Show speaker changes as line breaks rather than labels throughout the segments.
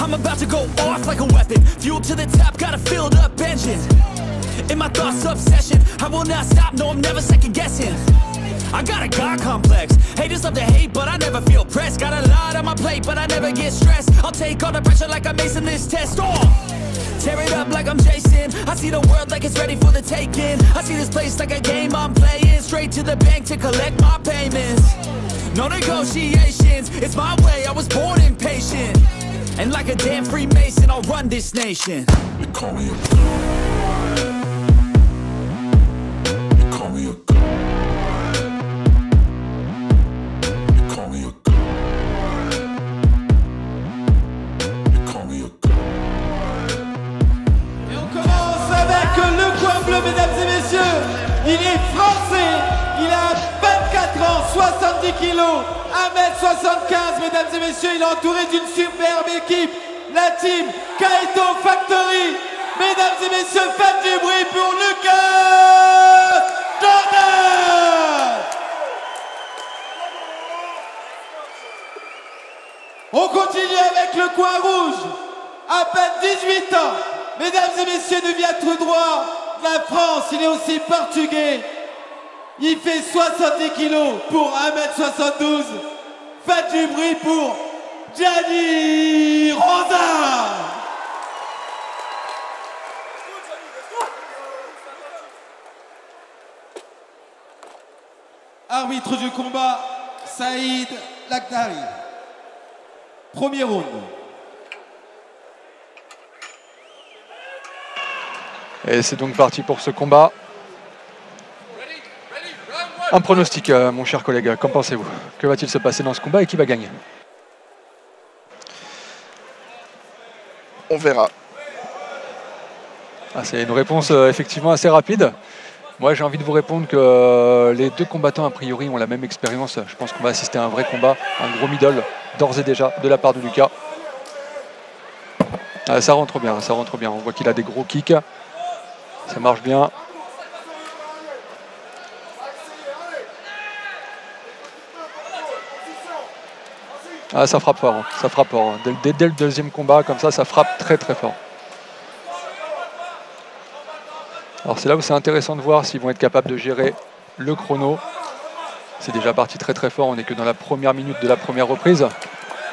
I'm about to go off like a weapon. Fuel to the top, got a filled up engine. In my thoughts, obsession. I will not stop, no, I'm never second guessing. I got a God complex. Haters love to hate, but I never feel pressed. Got a lot on my plate, but I never get stressed. I'll take all the pressure like I'm acing this test. Tear it up like I'm Jason. I see the world like it's ready for the taking. I see this place like a game I'm playing. Straight to the bank to collect my payments. No negotiations, it's my way, I was born impatient. And like a damn Freemason, I'll run this nation.
They call me a god. They call me a god. They call me a god. They call me a god.
Et on commence avec le coin bleu, mesdames et messieurs. Il est français, il a 24 ans, 70 kilos, 1m75, mesdames et messieurs. Il est entouré d'une superbe équipe, la team Kaito Factory. Mesdames et messieurs, faites du bruit pour Lucas Jordan. On continue avec le coin rouge, à peine 18 ans. Mesdames et messieurs, il vient tout droit de la France, il est aussi portugais. Il fait 70 kilos pour 1m72. Faites du bruit pour Gianni Rosa. Arbitre du combat, Saïd Lakhdari. Premier round.
Et c'est donc parti pour ce combat. Un pronostic, mon cher collègue, qu'en pensez-vous? Que va-t-il se passer dans ce combat et qui va gagner?
On verra.
Ah, c'est une réponse effectivement assez rapide. Moi, j'ai envie de vous répondre que les deux combattants, a priori, ont la même expérience. Je pense qu'on va assister à un vrai combat, un gros middle, d'ores et déjà, de la part de Lucas. Ah, ça rentre bien, ça rentre bien. On voit qu'il a des gros kicks. Ça marche bien. Ah, ça frappe fort, hein. Ça frappe fort. Hein. Dès le deuxième combat, comme ça frappe très très fort. Alors c'est là où c'est intéressant de voir s'ils vont être capables de gérer le chrono. C'est déjà parti très très fort, on n'est que dans la première minute de la première reprise.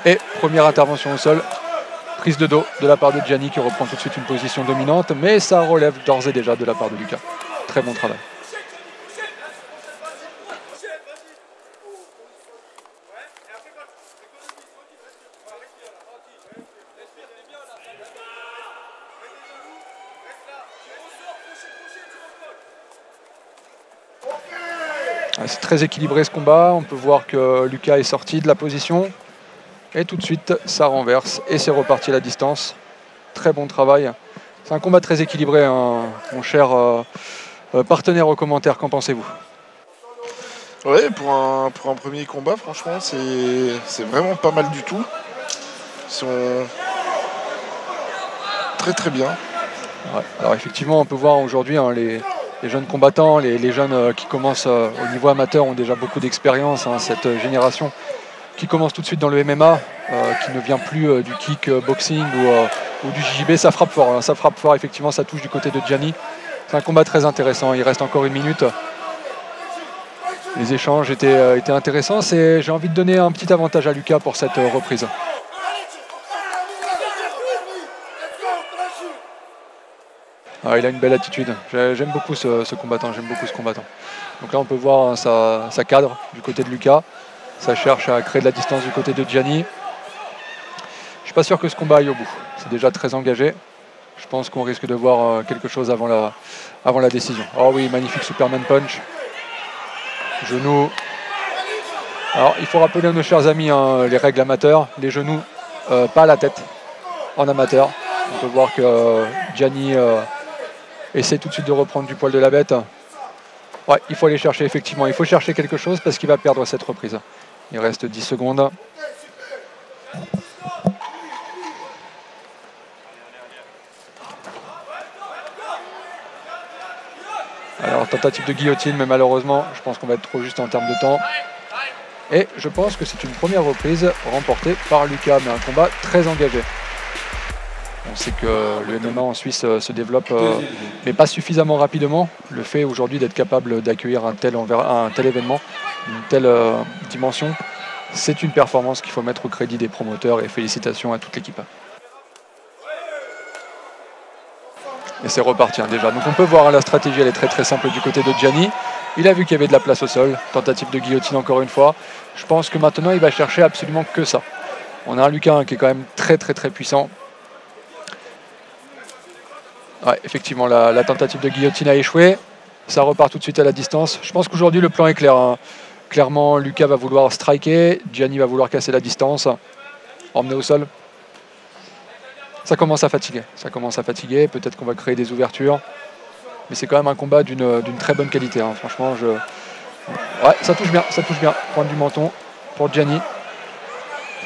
Et première intervention au sol, prise de dos de la part de Gianni qui reprend tout de suite une position dominante, mais ça relève d'ores et déjà de la part de Lucas. Très bon travail. C'est très équilibré ce combat, on peut voir que Lucas est sorti de la position et tout de suite ça renverse et c'est reparti à la distance. Très bon travail. C'est un combat très équilibré, hein, mon cher partenaire aux commentaires, qu'en pensez-vous?
Ouais, pour un premier combat, franchement, c'est vraiment pas mal du tout. Ils sont très très bien.
Ouais, alors effectivement, on peut voir aujourd'hui hein, les jeunes combattants, les jeunes qui commencent au niveau amateur ont déjà beaucoup d'expérience, hein, cette génération qui commence tout de suite dans le MMA, qui ne vient plus du kickboxing ou du JJB, ça frappe fort, hein, ça frappe fort, effectivement ça touche du côté de Gianni. C'est un combat très intéressant, il reste encore une minute. Les échanges étaient intéressants, j'ai envie de donner un petit avantage à Lucas pour cette reprise. Ah, il a une belle attitude, j'aime beaucoup ce combattant, Donc là on peut voir hein, ça cadre du côté de Lucas, ça cherche à créer de la distance du côté de Gianni. Je suis pas sûr que ce combat aille au bout, c'est déjà très engagé. Je pense qu'on risque de voir quelque chose avant la décision. Oh oui, magnifique Superman Punch. Genou. Alors il faut rappeler à nos chers amis hein, les règles amateurs, les genoux, pas la tête en amateur. On peut voir que Gianni essaie tout de suite de reprendre du poil de la bête. Ouais, il faut aller chercher effectivement, il faut chercher quelque chose parce qu'il va perdre cette reprise. Il reste 10 secondes. Alors tentative de guillotine, mais malheureusement, je pense qu'on va être trop juste en termes de temps. Et je pense que c'est une première reprise remportée par Lucas, mais un combat très engagé. On sait que le MMA en Suisse se développe, mais pas suffisamment rapidement. Le fait aujourd'hui d'être capable d'accueillir un tel événement, une telle dimension, c'est une performance qu'il faut mettre au crédit des promoteurs, et félicitations à toute l'équipe. Et c'est reparti déjà. Donc on peut voir la stratégie, elle est très simple du côté de Gianni. Il a vu qu'il y avait de la place au sol. Tentative de guillotine encore une fois. Je pense que maintenant il va chercher absolument que ça. On a un Lucas qui est quand même très puissant. Ouais, effectivement, la tentative de guillotine a échoué. Ça repart tout de suite à la distance. Je pense qu'aujourd'hui le plan est clair, hein. Clairement, Lucas va vouloir striker. Gianni va vouloir casser la distance. Emmener au sol. Ça commence à fatiguer. Peut-être qu'on va créer des ouvertures. Mais c'est quand même un combat d'une très bonne qualité, hein. Franchement, ouais, ça touche bien. Pointe du menton pour Gianni.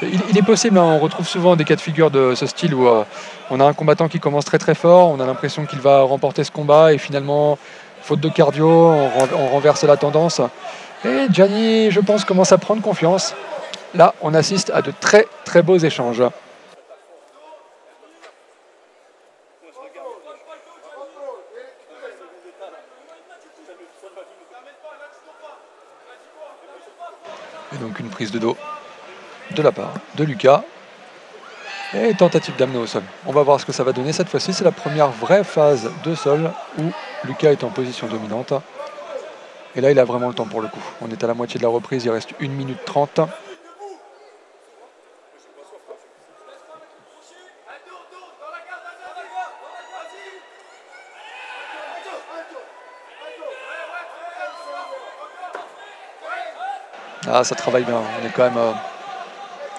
Il est possible, hein, on retrouve souvent des cas de figure de ce style où on a un combattant qui commence très fort, on a l'impression qu'il va remporter ce combat et finalement, faute de cardio, on renverse la tendance. Et Gianni, je pense, commence à prendre confiance. Là, on assiste à de très beaux échanges. Et donc une prise de dos de la part de Lucas. Et tentative d'amener au sol. On va voir ce que ça va donner cette fois-ci. C'est la première vraie phase de sol où Lucas est en position dominante. Et là, il a vraiment le temps pour le coup. On est à la moitié de la reprise, il reste 1 minute 30. Ah, ça travaille bien. On est quand même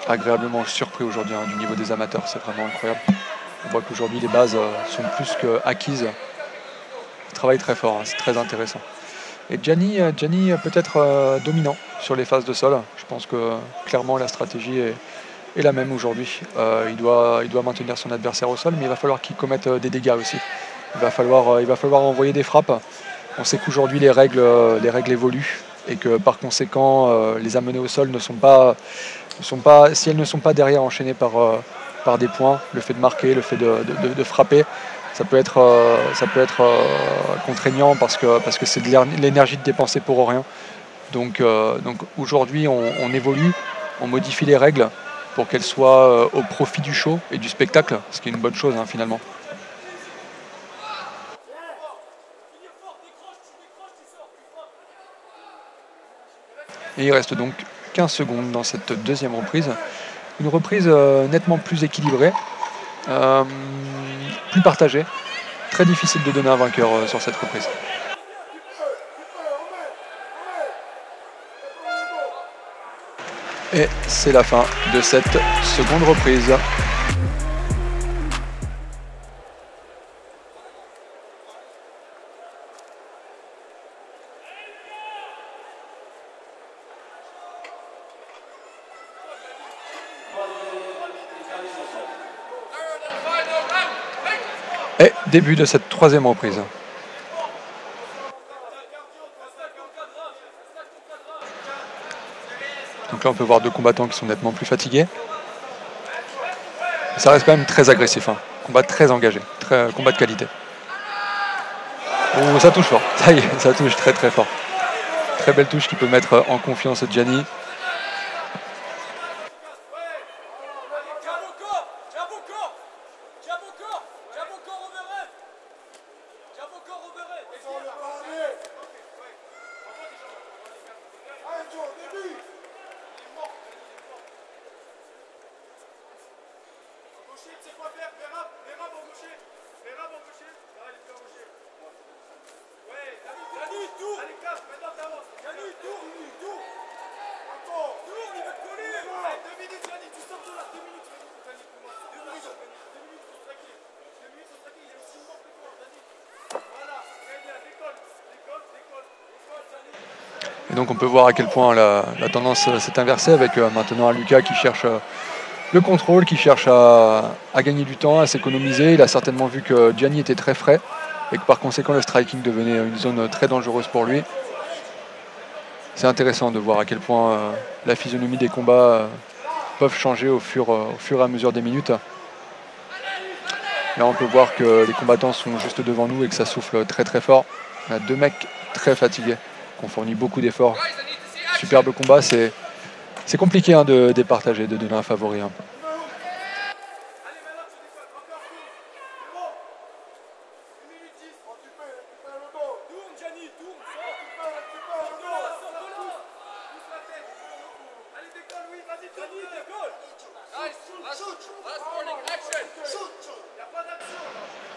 agréablement surpris aujourd'hui, hein, du niveau des amateurs. C'est vraiment incroyable. On voit qu'aujourd'hui, les bases sont plus qu'acquises. Ils travaillent très fort, hein, c'est très intéressant. Et Gianni peut-être dominant sur les phases de sol. Je pense que clairement la stratégie est la même aujourd'hui. Il doit maintenir son adversaire au sol, mais il va falloir qu'il commette des dégâts aussi. Il va falloir envoyer des frappes. On sait qu'aujourd'hui les règles évoluent et que par conséquent les amener au sol si elles ne sont pas derrière enchaînées par des points, le fait de marquer, le fait de frapper, ça peut être contraignant parce que c'est de l'énergie de dépenser pour rien. Donc aujourd'hui on évolue, on modifie les règles pour qu'elles soient au profit du show et du spectacle, ce qui est une bonne chose, hein, finalement. Et il reste donc 15 secondes dans cette deuxième reprise. Une reprise nettement plus équilibrée, plus partagée. Très difficile de donner un vainqueur sur cette reprise. Et c'est la fin de cette seconde reprise. Et début de cette troisième reprise. Donc là on peut voir deux combattants qui sont nettement plus fatigués. Ça reste quand même très agressif, hein. Combat très engagé, combat de qualité. Oh, ça touche fort, ça y est, ça touche très fort. Très belle touche qui peut mettre en confiance Gianni. Et donc on peut voir à quel point la tendance s'est inversée avec maintenant un Lucas qui cherche le contrôle, qui cherche à gagner du temps, à s'économiser. Il a certainement vu que Gianni était très frais et que par conséquent le striking devenait une zone très dangereuse pour lui. C'est intéressant de voir à quel point la physionomie des combats peuvent changer au fur et à mesure des minutes. Là, on peut voir que les combattants sont juste devant nous et que ça souffle très très fort. On a 2 mecs très fatigués, qui ont fourni beaucoup d'efforts. Superbe combat, c'est compliqué hein, de départager, de donner un favori. Hein.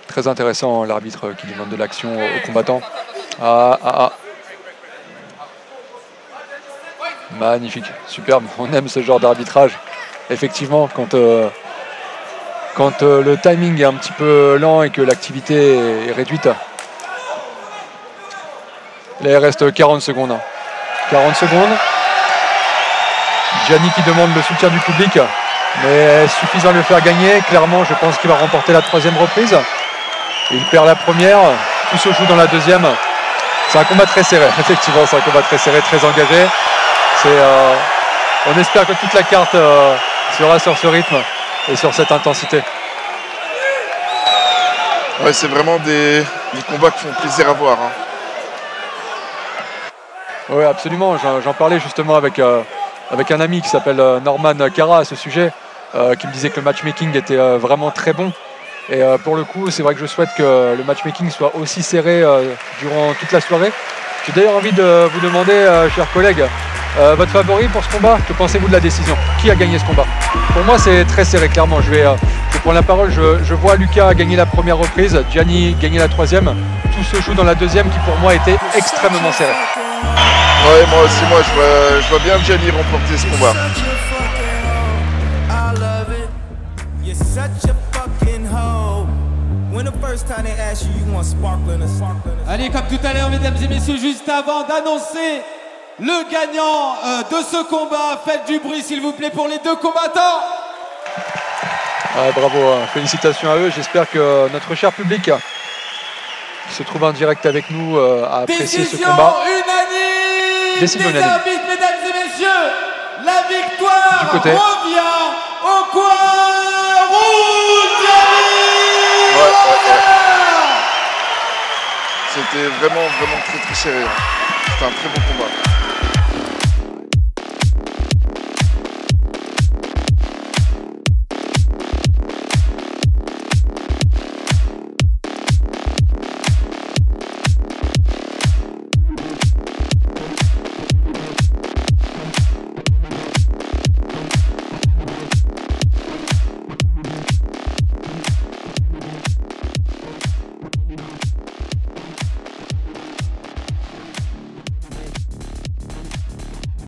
Très intéressant l'arbitre qui demande de l'action aux combattants. Magnifique, superbe, on aime ce genre d'arbitrage. Effectivement, quand le timing est un petit peu lent et que l'activité est réduite. Là, il reste 40 secondes. 40 secondes. Gianni qui demande le soutien du public, mais suffisant de le faire gagner. Clairement, je pense qu'il va remporter la 3e reprise. Il perd la première, tout se joue dans la 2e. C'est un combat très serré, effectivement, c'est un combat très serré, très engagé. On espère que toute la carte sera sur ce rythme et sur cette intensité.
Ouais, c'est vraiment des combats qui font plaisir à voir. Hein.
Oui, absolument. J'en parlais justement avec un ami qui s'appelle Norman Cara à ce sujet, qui me disait que le matchmaking était vraiment très bon. Et pour le coup, c'est vrai que je souhaite que le matchmaking soit aussi serré durant toute la soirée. J'ai d'ailleurs envie de vous demander, chers collègues, votre favori pour ce combat. Que pensez-vous de la décision? Qui a gagné ce combat? Pour moi, c'est très serré, clairement. Je prends la parole. Je vois Lucas gagner la première reprise, Gianni gagner la 3e. Tout se joue dans la 2e qui, pour moi, était extrêmement serré.
Ouais, moi aussi, je vois bien Gianni remporter ce combat.
Allez, comme tout à l'heure, mesdames et messieurs, juste avant d'annoncer le gagnant de ce combat, faites du bruit s'il vous plaît pour les 2 combattants.
Bravo, félicitations à eux. J'espère que notre cher public qui se trouve en direct avec nous a apprécié ce combat.
Décision unanime des arbitres, mesdames et messieurs. La victoire revient au coin rouge.
C'était vraiment très serré. C'était un très bon combat.